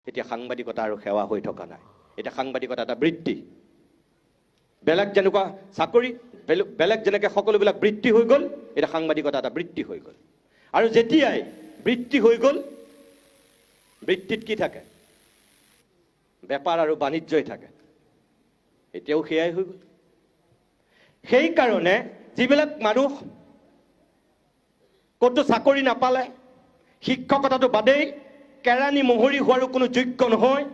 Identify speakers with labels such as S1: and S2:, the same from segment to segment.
S1: এতিয়া সাংবাদিকতা আৰু সেৱা হৈ থকা নাই এটা সাংবাদিকতা এটা বৃত্তি বেলেগ যেনেকুৱা চাকৰি বেলেগ যেনেকৈ সকলোবিলাক বৃত্তি হৈ গ'ল এটা সাংবাদিকতা এটা বৃত্তি হৈ গ'ল আৰু যেতিয়াই বৃত্তি হৈ গ'ল বৃত্তিত কি থাকে বেপাৰ আৰু বাণিজ্যই থাকে এতিয়াও সেয়াই হৈ গ'ল সেইকাৰণে যিবিলাক মানুহ ক'তো চাকৰি নাপালে শিক্ষকতাটো বাদেই কেৰাণী মোহৰি হোৱাৰো কোনো যোগ্য নহয়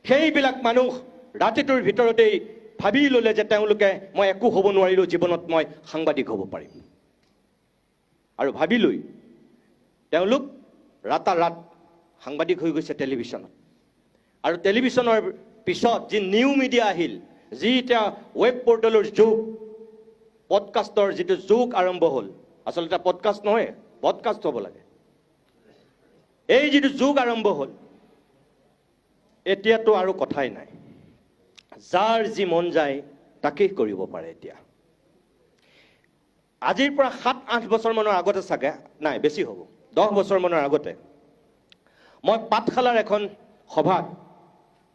S1: সেইবিলাক মানুহ ৰাতিটোৰ ভিতৰতেই ভাবি ল'লে যে তেওঁলোকে মই একো হ'ব নোৱাৰিলোঁ জীৱনত মই সাংবাদিক হ'ব পাৰিম আৰু ভাবি লৈ তেওঁলোক ৰাতাৰাত সাংবাদিক হৈ গৈছে টেলিভিশ্যনত আৰু টেলিভিশ্যনৰ পিছত যি নিউ মিডিয়া আহিল যি এতিয়া ৱেব পৰ্টেলৰ যুগ পডকাষ্টৰ যিটো যুগ আৰম্ভ হ'ল আচলতে পডকাষ্ট নহয় পডকাষ্ট হ'ব লাগে এই যিটো যুগ আৰম্ভ হ'ল এতিয়াতো আৰু কথাই নাই যাৰ যি মন যায় তাকেই কৰিব পাৰে এতিয়া আজিৰ পৰা 7-8 বছৰমানৰ আগতে চাগে নাই বেছি হ'ব 10 বছৰমানৰ আগতে মই পাঠশালাৰ এখন সভাত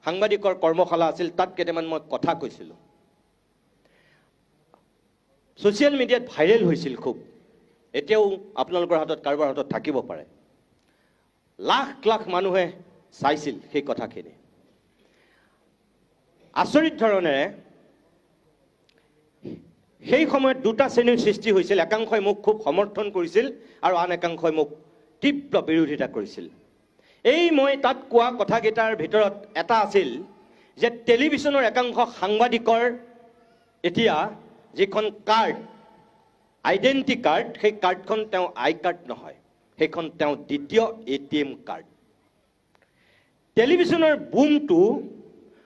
S1: সাংবাদিকৰ কৰ্মশালা আছিল তাত কেইটামান মই কথা কৈছিলোঁ ছ'চিয়েল মিডিয়াত ভাইৰেল হৈছিল খুব এতিয়াও আপোনালোকৰ হাতত কাৰোবাৰ হাতত থাকিব পাৰে লাখ লাখ মানুহে চাইছিল সেই কথাখিনি আচৰিত ধৰণেৰে সেই সময়ত দুটা শ্ৰেণীৰ সৃষ্টি হৈছিল একাংশই মোক খুব সমৰ্থন কৰিছিল আৰু আন একাংশই মোক তীব্ৰ বিৰোধিতা কৰিছিল এই মই তাত কোৱা কথাকেইটাৰ ভিতৰত এটা আছিল যে টেলিভিশ্যনৰ একাংশ সাংবাদিকৰ এতিয়া যিখন কাৰ্ড আইডেণ্টি কাৰ্ড সেই কাৰ্ডখন তেওঁ আই কাৰ্ড নহয় সেইখন তেওঁ দ্বিতীয় ATM কাৰ্ড টেলিভিশ্যনৰ বুমটো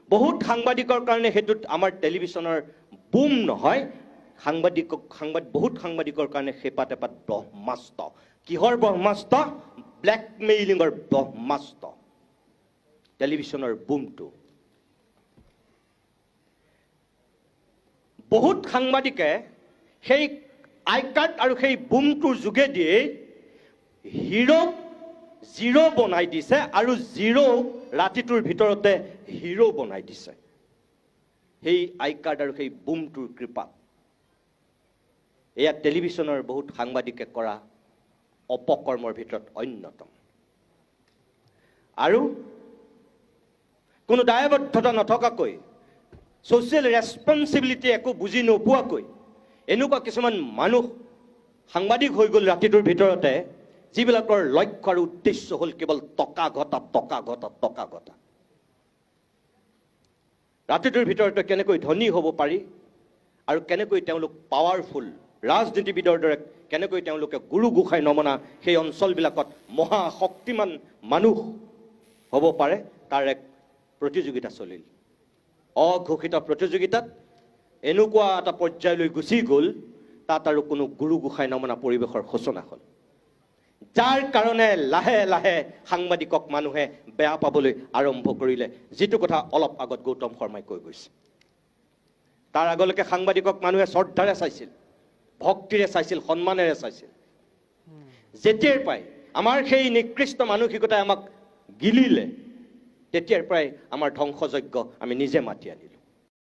S1: বহুত সাংবাদিকৰ কাৰণে সেইটোত আমাৰ টেলিভিশ্যনৰ বুম নহয় বহুত সাংবাদিকৰ কাৰণে সেপাত এপাত ব্ৰহ্মাস্ত্ৰ কিহৰ ব্ৰহ্মাস্ত্ৰ ব্লেকমেইলিঙৰ ব্ৰহ্মাস্ত্ৰ টেলিভিশ্যনৰ বুমটো বহুত সাংবাদিকে সেই আই কাৰ্ড আৰু সেই বুমটোৰ যোগেদি হিৰোক জিৰো বনাই দিছে আৰু জিৰো ৰাতিটোৰ ভিতৰতে হিৰো বনাই দিছে সেই আই কাৰ্ড আৰু সেই বুমটোৰ কৃপাত এয়া টেলিভিশ্যনৰ বহুত সাংবাদিকে কৰা অপকৰ্মৰ ভিতৰত অন্যতম আৰু কোনো দায়বদ্ধতা নথকাকৈ ছ'চিয়েল ৰেছপন্সিবিলিটি একো বুজি নোপোৱাকৈ এনেকুৱা কিছুমান মানুহ সাংবাদিক হৈ গ'ল ৰাতিটোৰ ভিতৰতে যিবিলাকৰ লক্ষ্য আৰু উদ্দেশ্য হ'ল কেৱল টকা ঘটা ৰাতিটোৰ ভিতৰতে কেনেকৈ ধনী হ'ব পাৰি আৰু কেনেকৈ তেওঁলোক পাৱাৰফুল ৰাজনীতিবিদৰ দৰে কেনেকৈ তেওঁলোকে গুৰু গোসাঁই নমনা সেই অঞ্চলবিলাকত মহা শক্তিমান মানুহ হ'ব পাৰে তাৰ এক প্ৰতিযোগিতা চলিল অঘোষিত প্ৰতিযোগিতাত এনেকুৱা এটা পৰ্যায়লৈ গুচি গ'ল তাত আৰু কোনো গুৰু গোসাঁই নমনা পৰিৱেশৰ সূচনা হ'ল যাৰ কাৰণে লাহে লাহে সাংবাদিকক মানুহে বেয়া পাবলৈ আৰম্ভ কৰিলে যিটো কথা অলপ আগত গৌতম শৰ্মাই কৈ গৈছে তাৰ আগলৈকে সাংবাদিকক মানুহে শ্ৰদ্ধাৰে চাইছিল ভক্তিৰে চাইছিল সন্মানেৰে চাইছিল যেতিয়াৰ পৰাই আমাৰ সেই নিকৃষ্ট মানসিকতাই আমাক গিলিলে তেতিয়াৰ পৰাই আমাৰ ধ্বংসযজ্ঞ আমি নিজে মাতি আনিলোঁ